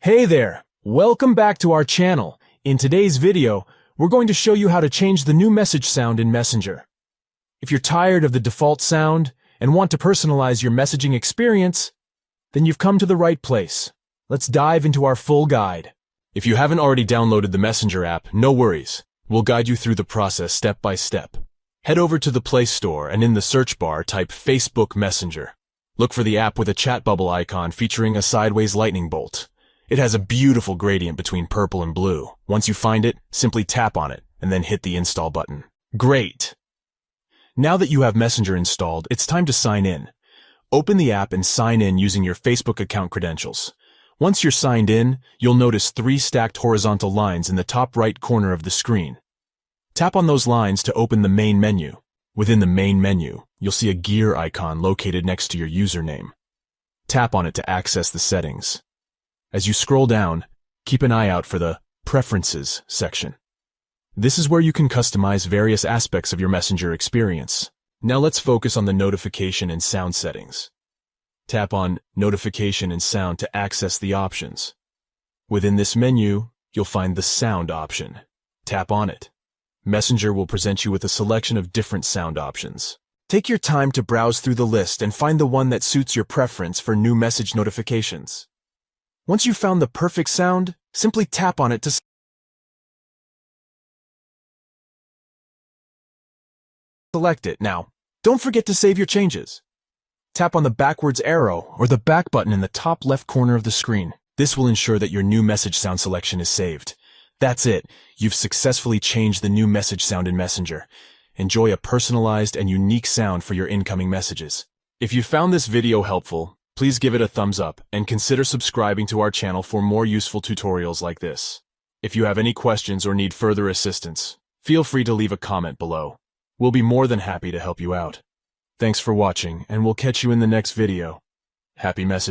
Hey there! Welcome back to our channel. In today's video, we're going to show you how to change the new message sound in Messenger. If you're tired of the default sound and want to personalize your messaging experience, then you've come to the right place. Let's dive into our full guide. If you haven't already downloaded the Messenger app, no worries. We'll guide you through the process step by step. Head over to the Play Store and in the search bar type Facebook Messenger. Look for the app with a chat bubble icon featuring a sideways lightning bolt. It has a beautiful gradient between purple and blue. Once you find it, simply tap on it and then hit the install button. Great! Now that you have Messenger installed, it's time to sign in. Open the app and sign in using your Facebook account credentials. Once you're signed in, you'll notice 3 stacked horizontal lines in the top right corner of the screen. Tap on those lines to open the main menu. Within the main menu, you'll see a gear icon located next to your username. Tap on it to access the settings. As you scroll down, keep an eye out for the Preferences section. This is where you can customize various aspects of your Messenger experience. Now let's focus on the notification and sound settings. Tap on Notification and Sound to access the options. Within this menu, you'll find the Sound option. Tap on it. Messenger will present you with a selection of different sound options. Take your time to browse through the list and find the one that suits your preference for new message notifications. Once you've found the perfect sound, simply tap on it to select it. Now, don't forget to save your changes. Tap on the backwards arrow or the back button in the top left corner of the screen. This will ensure that your new message sound selection is saved. That's it. You've successfully changed the new message sound in Messenger. Enjoy a personalized and unique sound for your incoming messages. If you found this video helpful, please give it a thumbs up and consider subscribing to our channel for more useful tutorials like this. If you have any questions or need further assistance, feel free to leave a comment below. We'll be more than happy to help you out. Thanks for watching, and we'll catch you in the next video. Happy messaging.